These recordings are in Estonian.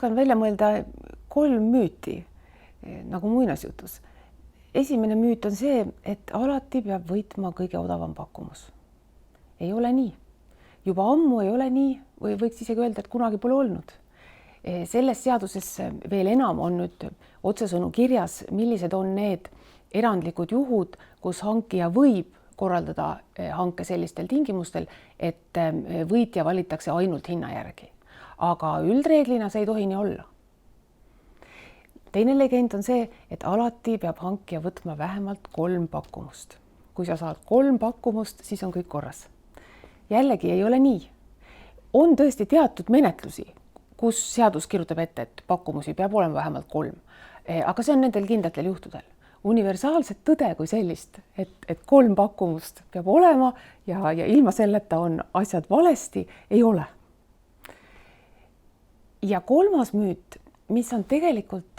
oskan välja mõelda 3 müüti nagu muinasjutus. Esimene müüt on see, et alati peab võitma kõige odavam pakkumus. Ei ole nii. Juba ammu ei ole nii või võiks isegi öelda, et kunagi pole olnud. Selles seaduses veel enam on nüüd otsesõnu kirjas, millised on need erandlikud juhud, kus hankija võib korraldada hanke sellistel tingimustel, et võitja valitakse ainult hinna järgi. Aga üldreeglina see ei tohi nii olla. Teine legend on see, et alati peab hankija võtma vähemalt 3 pakkumust. Kui sa saad 3 pakkumust, siis on kõik korras. Jällegi ei ole nii. On tõesti teatud menetlusi, kus seadus kirjutab ette, et pakkumusi peab olema vähemalt 3. Aga see on nendel kindlatel juhtudel. Universaalset tõde kui sellist, et 3 pakkumust peab olema ja ilma selleta on asjad valesti, ei ole. Ja 3. müüt, mis on tegelikult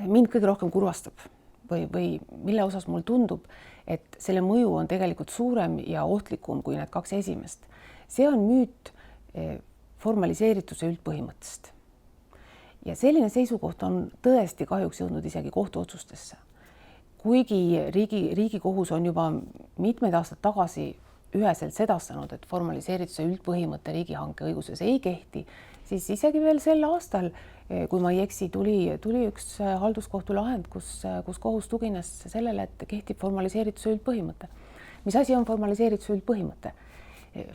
mind kõige rohkem kurvastab või mille osas mul tundub, et selle mõju on tegelikult suurem ja ohtlikum kui need 2 esimest. See on müüt formaliseerituse üldpõhimõttest. Ja selline seisukoht on tõesti kahjuks jõudnud isegi kohtuotsustesse. Kuigi Riigikohus on juba mitmed aastad tagasi üheselt sedastanud, et formaliseerituse üldpõhimõte riigihanke õiguses ei kehti, siis isegi veel sel aastal, kui ma ei eksi, tuli üks halduskohtu lahend, kus kohus tugines sellele, et kehtib formaliseerituse üldpõhimõte. Mis asi on formaliseerituse üldpõhimõte?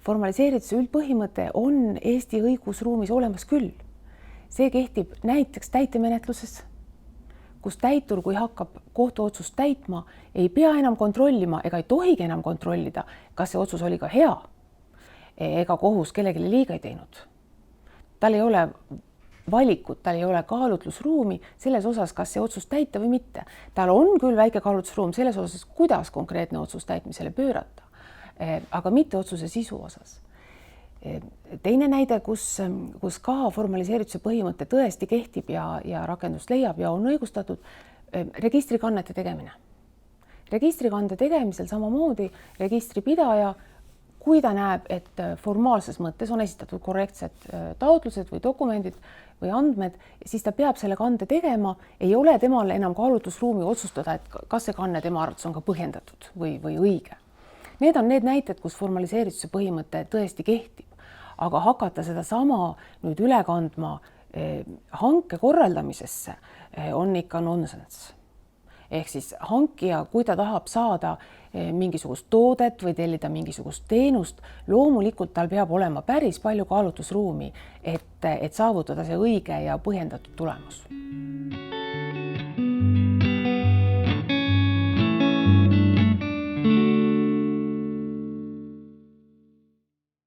Formaliseerituse üldpõhimõte on Eesti õigusruumis olemas küll. See kehtib näiteks täitemenetluses, kus täitur, kui hakkab kohtuotsust täitma, ei pea enam kontrollima ega ei tohigi enam kontrollida, kas see otsus oli ka hea ega kohus kellelegi liiga ei teinud. Tal ei ole valikut, tal ei ole kaalutlusruumi selles osas, kas see otsus täita või mitte. Tal on küll väike kaalutlusruum selles osas, kuidas konkreetne otsus täitmisele pöörata, aga mitte otsuse sisu osas. Teine näide, kus ka formaliseerituse põhimõte tõesti kehtib ja rakendust leiab ja on õigustatud, registrikannete tegemine. Registrikande tegemisel samamoodi registripidaja, kui ta näeb, et formaalses mõttes on esitatud korrektsed taotlused või dokumendid või andmed, siis ta peab selle kande tegema, ei ole temal enam kaalutlusruumi otsustada, et kas see kanne tema arvates on ka põhjendatud või õige. Need on need näited, kus formaliseerituse põhimõte tõesti kehtib. Aga hakata seda sama nüüd üle kandma hanke korraldamisesse on ikka nonsense. Ehk siis hankija, kui ta tahab saada mingisugust toodet või tellida mingisugust teenust, loomulikult tal peab olema päris palju kaalutlusruumi, et saavutada see õige ja põhjendatud tulemus.